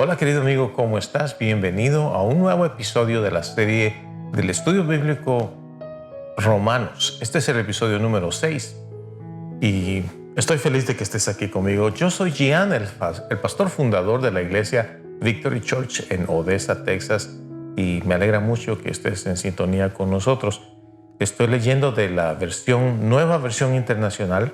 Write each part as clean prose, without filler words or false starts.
Hola querido amigo, ¿cómo estás? Bienvenido a un nuevo episodio de la serie del estudio bíblico Romanos. Este es el episodio número 6 y estoy feliz de que estés aquí conmigo. Yo soy Gian, el pastor fundador de la iglesia Victory Church en Odessa, Texas, y me alegra mucho que estés en sintonía con nosotros. Estoy leyendo de la nueva versión internacional,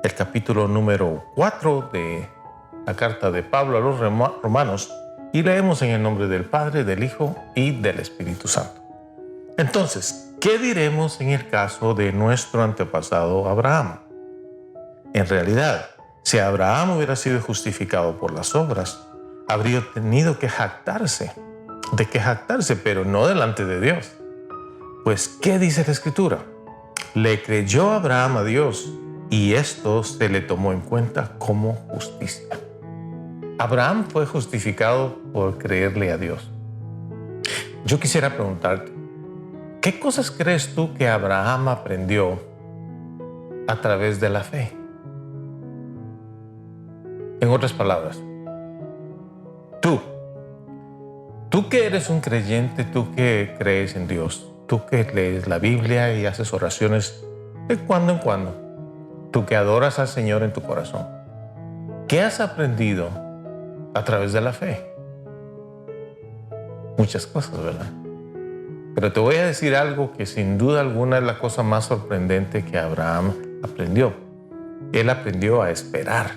el capítulo número 4 de la carta de Pablo a los Romanos, y leemos en el nombre del Padre, del Hijo y del Espíritu Santo. Entonces, ¿qué diremos en el caso de nuestro antepasado Abraham? En realidad, si Abraham hubiera sido justificado por las obras, habría tenido que jactarse, pero no delante de Dios. Pues, ¿qué dice la Escritura? Le creyó Abraham a Dios y esto se le tomó en cuenta como justicia. Abraham fue justificado por creerle a Dios. Yo quisiera preguntarte, ¿qué cosas crees tú que Abraham aprendió a través de la fe? En otras palabras, tú que eres un creyente, tú que crees en Dios, tú que lees la Biblia y haces oraciones de cuando en cuando, tú que adoras al Señor en tu corazón, ¿qué has aprendido a través de la fe? Muchas cosas, ¿verdad? Pero te voy a decir algo que sin duda alguna es la cosa más sorprendente que Abraham aprendió. Él aprendió a esperar.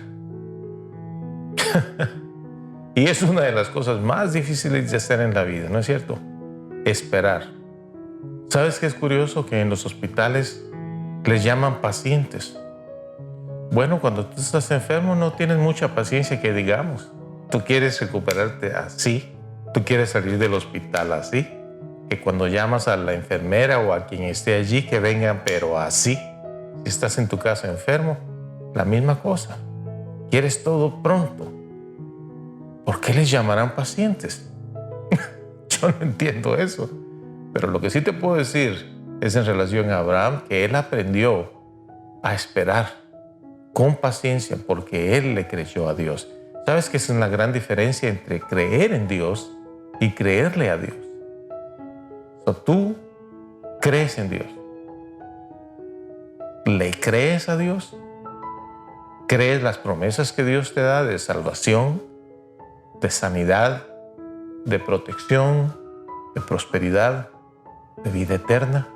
Y es una de las cosas más difíciles de hacer en la vida, ¿no es cierto? Esperar. ¿Sabes qué es curioso? Que en los hospitales les llaman pacientes. Bueno, cuando tú estás enfermo no tienes mucha paciencia que digamos. Tú quieres recuperarte así, tú quieres salir del hospital así, que cuando llamas a la enfermera o a quien esté allí que vengan, pero así. Si estás en tu casa enfermo, la misma cosa. Quieres todo pronto. ¿Por qué les llamarán pacientes? Yo no entiendo eso. Pero lo que sí te puedo decir es en relación a Abraham, que él aprendió a esperar con paciencia porque él le creyó a Dios. ¿Sabes que esa es la gran diferencia entre creer en Dios y creerle a Dios? Tú crees en Dios. ¿Le crees a Dios? ¿Crees las promesas que Dios te da de salvación, de sanidad, de protección, de prosperidad, de vida eterna?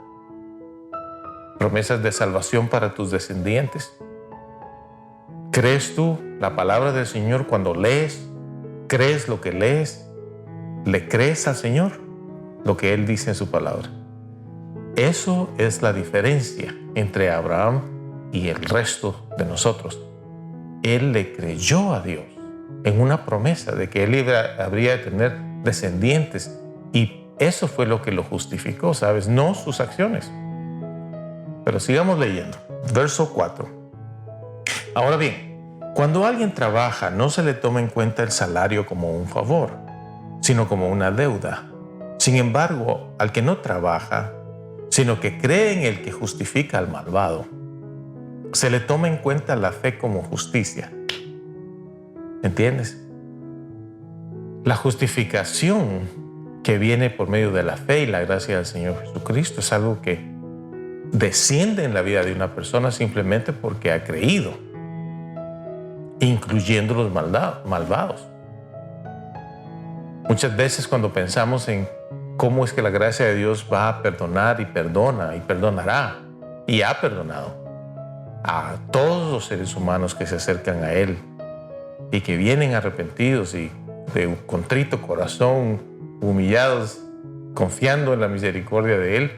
Promesas de salvación para tus descendientes. ¿Crees tú la palabra del Señor cuando lees? ¿Crees lo que lees? ¿Le crees al Señor lo que Él dice en su palabra? Eso es la diferencia entre Abraham y el resto de nosotros. Él le creyó a Dios en una promesa de que él habría de tener descendientes, y eso fue lo que lo justificó, ¿sabes? No sus acciones. Pero sigamos leyendo. Verso 4. Ahora bien, cuando alguien trabaja, no se le toma en cuenta el salario como un favor, sino como una deuda. Sin embargo, al que no trabaja, sino que cree en el que justifica al malvado, se le toma en cuenta la fe como justicia. ¿Entiendes? La justificación que viene por medio de la fe y la gracia del Señor Jesucristo es algo que desciende en la vida de una persona simplemente porque ha creído, incluyendo los malvados. Muchas veces cuando pensamos en cómo es que la gracia de Dios va a perdonar y perdona y perdonará y ha perdonado a todos los seres humanos que se acercan a Él y que vienen arrepentidos y de un contrito corazón, humillados, confiando en la misericordia de Él,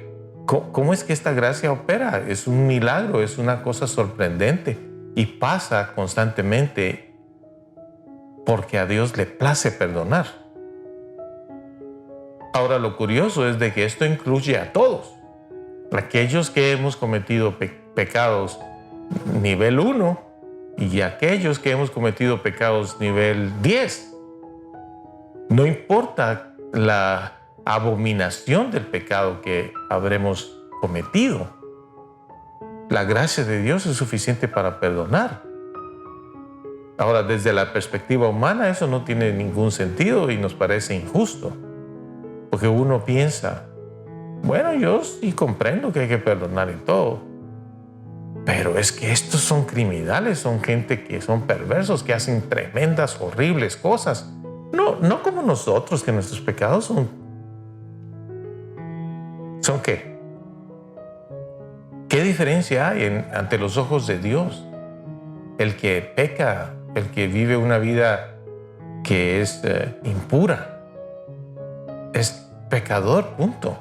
¿cómo es que esta gracia opera? Es un milagro, es una cosa sorprendente y pasa constantemente porque a Dios le place perdonar. Ahora, lo curioso es de que esto incluye a todos. Aquellos que hemos cometido pecados nivel 1 y aquellos que hemos cometido pecados nivel 10. No importa la abominación del pecado que habremos cometido, la gracia de Dios es suficiente para perdonar. Ahora, desde la perspectiva humana, eso no tiene ningún sentido y nos parece injusto. Porque uno piensa, bueno, yo sí comprendo que hay que perdonar y todo, pero es que estos son criminales, son gente que son perversos, que hacen tremendas, horribles cosas. No como nosotros, que nuestros pecados ¿son qué? ¿Qué diferencia hay ante los ojos de Dios? El que peca, el que vive una vida que es impura, es pecador, punto.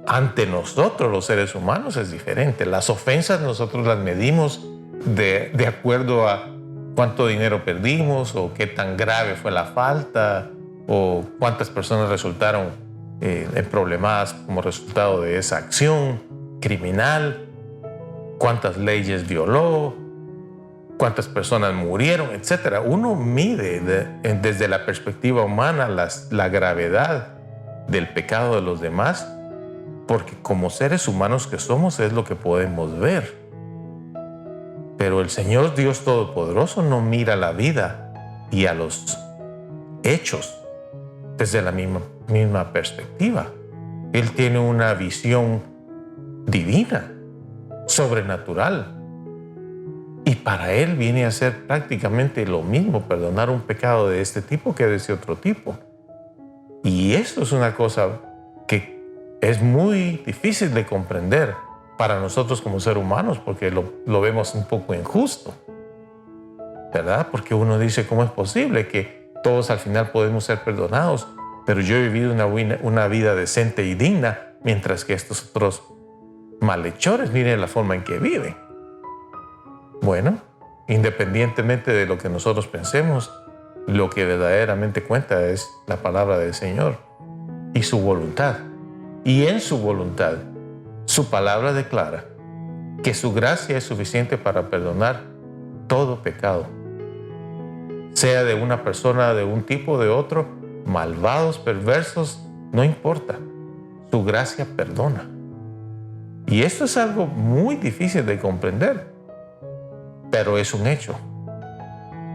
Ante nosotros, los seres humanos, es diferente. Las ofensas nosotros las medimos de acuerdo a cuánto dinero perdimos, o qué tan grave fue la falta, o cuántas personas resultaron en problemas como resultado de esa acción criminal, cuántas leyes violó, cuántas personas murieron, etc. Uno mide desde la perspectiva humana la gravedad del pecado de los demás, porque como seres humanos que somos es lo que podemos ver. Pero el Señor Dios Todopoderoso no mira la vida y a los hechos desde la misma perspectiva. Él tiene una visión divina, sobrenatural. Y para Él viene a ser prácticamente lo mismo perdonar un pecado de este tipo que de ese otro tipo. Y esto es una cosa que es muy difícil de comprender para nosotros como seres humanos, porque lo vemos un poco injusto, ¿verdad? Porque uno dice, ¿cómo es posible que todos al final podemos ser perdonados, pero yo he vivido una vida decente y digna, mientras que estos otros malhechores, miren la forma en que viven? Bueno, independientemente de lo que nosotros pensemos, lo que verdaderamente cuenta es la palabra del Señor y su voluntad. Y en su voluntad, su palabra declara que su gracia es suficiente para perdonar todo pecado, sea de una persona, de un tipo, de otro, malvados, perversos, no importa. Su gracia perdona. Y esto es algo muy difícil de comprender, pero es un hecho.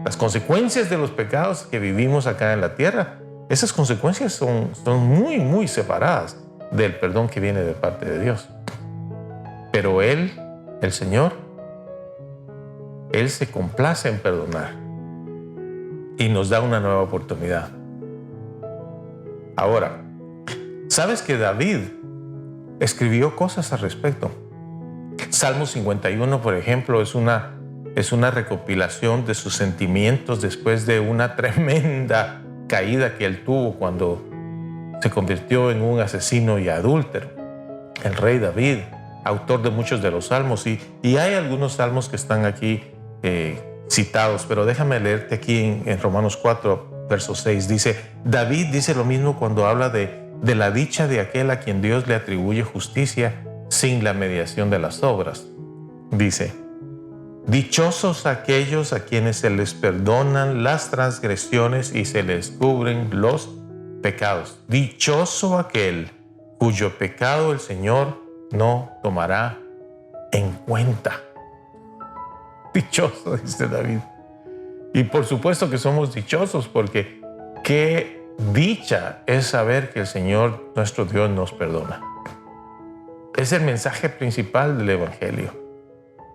Las consecuencias de los pecados que vivimos acá en la tierra, esas consecuencias son muy, muy separadas del perdón que viene de parte de Dios. Pero Él, el Señor, Él se complace en perdonar y nos da una nueva oportunidad. Ahora, ¿sabes que David escribió cosas al respecto? Salmo 51, por ejemplo, es una recopilación de sus sentimientos después de una tremenda caída que él tuvo cuando se convirtió en un asesino y adúltero. El rey David, autor de muchos de los salmos, y hay algunos salmos que están aquí citados, pero déjame leerte aquí en Romanos 4, verso 6. Dice, David dice lo mismo cuando habla de la dicha de aquel a quien Dios le atribuye justicia sin la mediación de las obras. Dice, dichosos aquellos a quienes se les perdonan las transgresiones y se les cubren los pecados. Dichoso aquel cuyo pecado el Señor no tomará en cuenta. Dichoso, dice David. Y por supuesto que somos dichosos, porque qué dicha es saber que el Señor, nuestro Dios, nos perdona. Es el mensaje principal del Evangelio.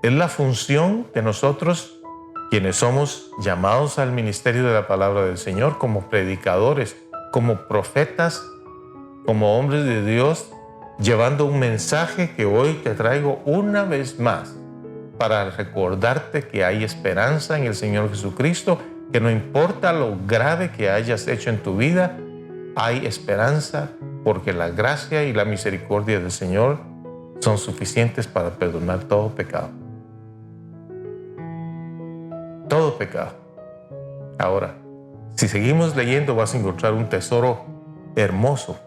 Es la función de nosotros, quienes somos llamados al ministerio de la palabra del Señor, como predicadores, como profetas, como hombres de Dios, llevando un mensaje que hoy te traigo una vez más para recordarte que hay esperanza en el Señor Jesucristo, que no importa lo grave que hayas hecho en tu vida, hay esperanza, porque la gracia y la misericordia del Señor son suficientes para perdonar todo pecado. Todo pecado. Ahora, si seguimos leyendo, vas a encontrar un tesoro hermoso.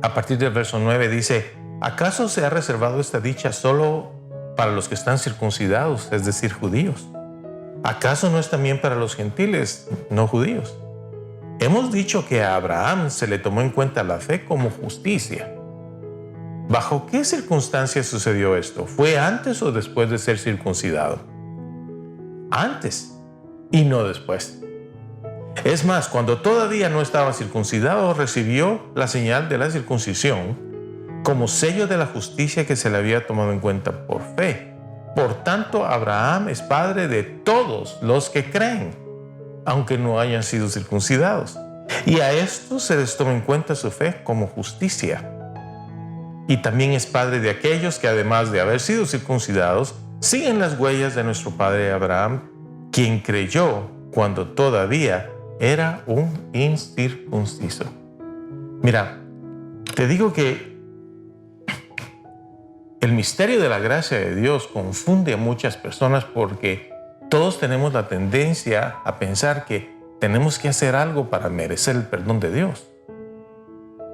A partir del verso 9 dice, ¿acaso se ha reservado esta dicha solo para los que están circuncidados, es decir, judíos? ¿Acaso no es también para los gentiles, no judíos? Hemos dicho que a Abraham se le tomó en cuenta la fe como justicia. ¿Bajo qué circunstancias sucedió esto? ¿Fue antes o después de ser circuncidado? Antes, y no después. Es más, cuando todavía no estaba circuncidado, recibió la señal de la circuncisión como sello de la justicia que se le había tomado en cuenta por fe. Por tanto, Abraham es padre de todos los que creen, aunque no hayan sido circuncidados. Y a estos se les toma en cuenta su fe como justicia. Y también es padre de aquellos que, además de haber sido circuncidados, siguen las huellas de nuestro padre Abraham, quien creyó cuando todavía era un incircunciso. Mira, te digo que el misterio de la gracia de Dios confunde a muchas personas porque todos tenemos la tendencia a pensar que tenemos que hacer algo para merecer el perdón de Dios.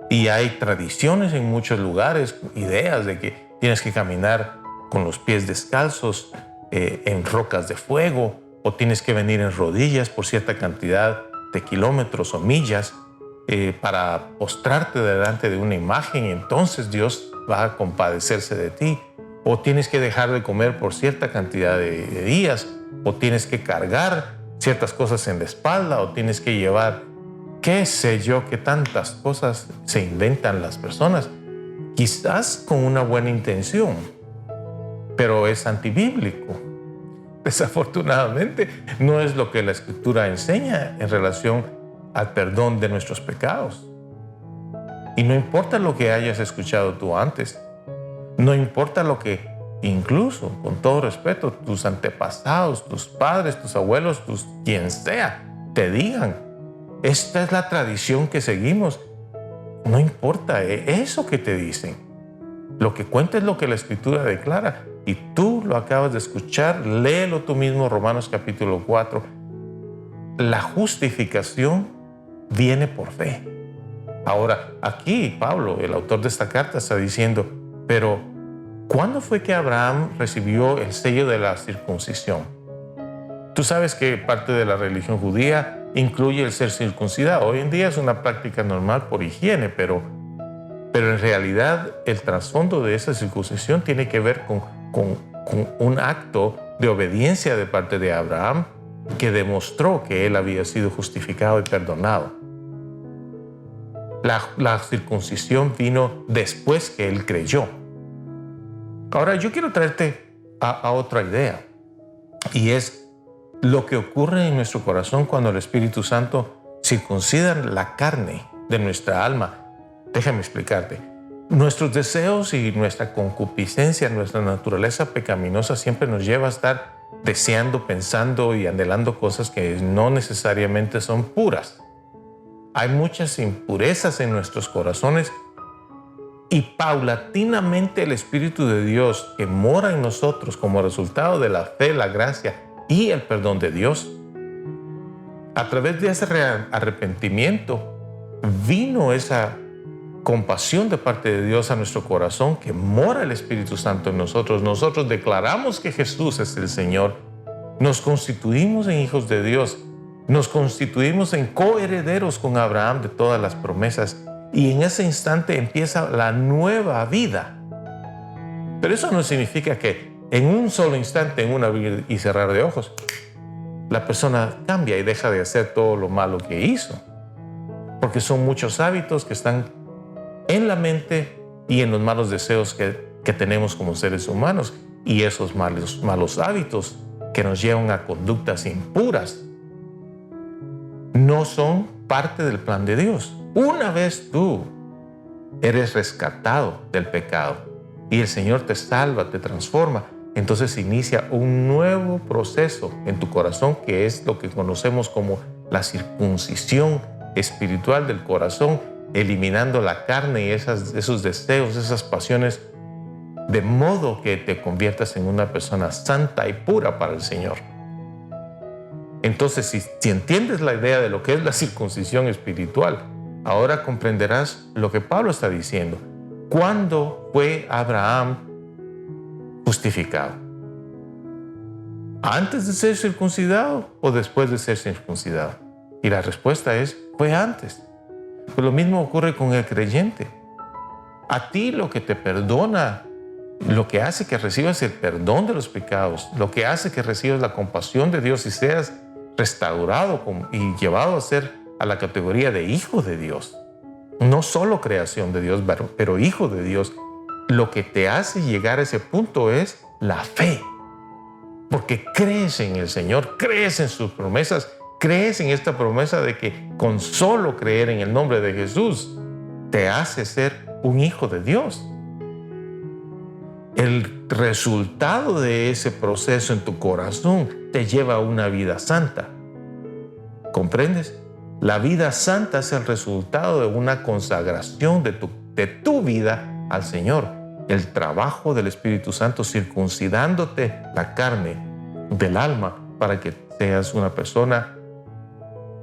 Y hay tradiciones en muchos lugares, ideas de que tienes que caminar con los pies descalzos en rocas de fuego, o tienes que venir en rodillas por cierta cantidad de kilómetros o millas para postrarte delante de una imagen, y entonces Dios va a compadecerse de ti. O tienes que dejar de comer por cierta cantidad de días, o tienes que cargar ciertas cosas en la espalda, o tienes que llevar, qué sé yo, qué tantas cosas se inventan las personas, quizás con una buena intención, pero es antibíblico. Desafortunadamente, no es lo que la Escritura enseña en relación al perdón de nuestros pecados. Y no importa lo que hayas escuchado tú antes, no importa lo que, incluso, con todo respeto, tus antepasados, tus padres, tus abuelos, quien sea, te digan, esta es la tradición que seguimos. No importa eso que te dicen. Lo que cuenta es lo que la Escritura declara. Y tú lo acabas de escuchar, léelo tú mismo, Romanos capítulo 4. La justificación viene por fe. Ahora, aquí Pablo, el autor de esta carta, está diciendo, pero ¿cuándo fue que Abraham recibió el sello de la circuncisión? Tú sabes que parte de la religión judía incluye el ser circuncidado. Hoy en día es una práctica normal por higiene, pero en realidad el trasfondo de esa circuncisión tiene que ver con un acto de obediencia de parte de Abraham que demostró que él había sido justificado y perdonado. La circuncisión vino después que él creyó. Ahora yo quiero traerte a otra idea, y es lo que ocurre en nuestro corazón cuando el Espíritu Santo circuncida la carne de nuestra alma. Déjame explicarte. Nuestros deseos y nuestra concupiscencia, nuestra naturaleza pecaminosa siempre nos lleva a estar deseando, pensando y anhelando cosas que no necesariamente son puras. Hay muchas impurezas en nuestros corazones, y paulatinamente el Espíritu de Dios que mora en nosotros como resultado de la fe, la gracia y el perdón de Dios, a través de ese arrepentimiento vino esa compasión de parte de Dios a nuestro corazón, que mora el Espíritu Santo en nosotros. Nosotros declaramos que Jesús es el Señor. Nos constituimos en hijos de Dios. Nos constituimos en coherederos con Abraham de todas las promesas. Y en ese instante empieza la nueva vida. Pero eso no significa que en un solo instante, en un abrir y cerrar de ojos, la persona cambia y deja de hacer todo lo malo que hizo. Porque son muchos hábitos que están en la mente y en los malos deseos que tenemos como seres humanos, y esos malos hábitos que nos llevan a conductas impuras no son parte del plan de Dios. Una vez tú eres rescatado del pecado y el Señor te salva, te transforma, entonces inicia un nuevo proceso en tu corazón, que es lo que conocemos como la circuncisión espiritual del corazón, eliminando la carne y esos deseos, esas pasiones, de modo que te conviertas en una persona santa y pura para el Señor. Entonces, si entiendes la idea de lo que es la circuncisión espiritual, ahora comprenderás lo que Pablo está diciendo. ¿Cuándo fue Abraham justificado? ¿Antes de ser circuncidado o después de ser circuncidado? Y la respuesta es, fue antes. Pues lo mismo ocurre con el creyente. A ti lo que te perdona, lo que hace que recibas el perdón de los pecados, lo que hace que recibas la compasión de Dios y seas restaurado y llevado a la categoría de hijo de Dios. No solo creación de Dios, pero hijo de Dios. Lo que te hace llegar a ese punto es la fe. Porque crees en el Señor, crees en sus promesas, crees en esta promesa de que con solo creer en el nombre de Jesús te hace ser un hijo de Dios. El resultado de ese proceso en tu corazón te lleva a una vida santa. ¿Comprendes? La vida santa es el resultado de una consagración de tu vida al Señor. El trabajo del Espíritu Santo circuncidándote la carne del alma para que seas una persona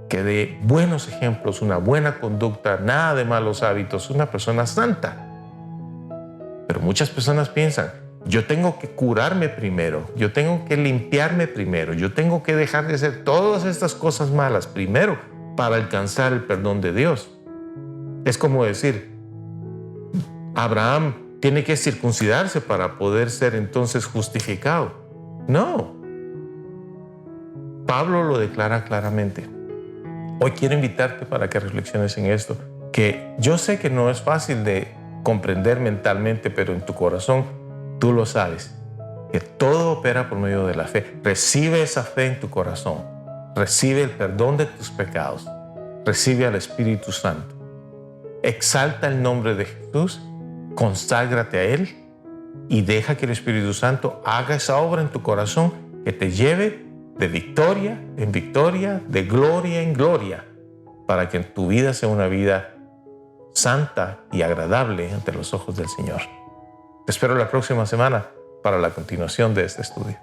que dé buenos ejemplos, una buena conducta, nada de malos hábitos, una persona santa. Pero muchas personas piensan, yo tengo que curarme primero, yo tengo que limpiarme primero, yo tengo que dejar de hacer todas estas cosas malas primero para alcanzar el perdón de Dios. Es como decir, Abraham tiene que circuncidarse para poder ser entonces justificado. No. Pablo lo declara claramente. Hoy quiero invitarte para que reflexiones en esto, que yo sé que no es fácil de comprender mentalmente, pero en tu corazón tú lo sabes, que todo opera por medio de la fe. Recibe esa fe en tu corazón, recibe el perdón de tus pecados, recibe al Espíritu Santo, exalta el nombre de Jesús, conságrate a Él y deja que el Espíritu Santo haga esa obra en tu corazón que te lleve de victoria en victoria, de gloria en gloria, para que tu vida sea una vida santa y agradable ante los ojos del Señor. Te espero la próxima semana para la continuación de este estudio.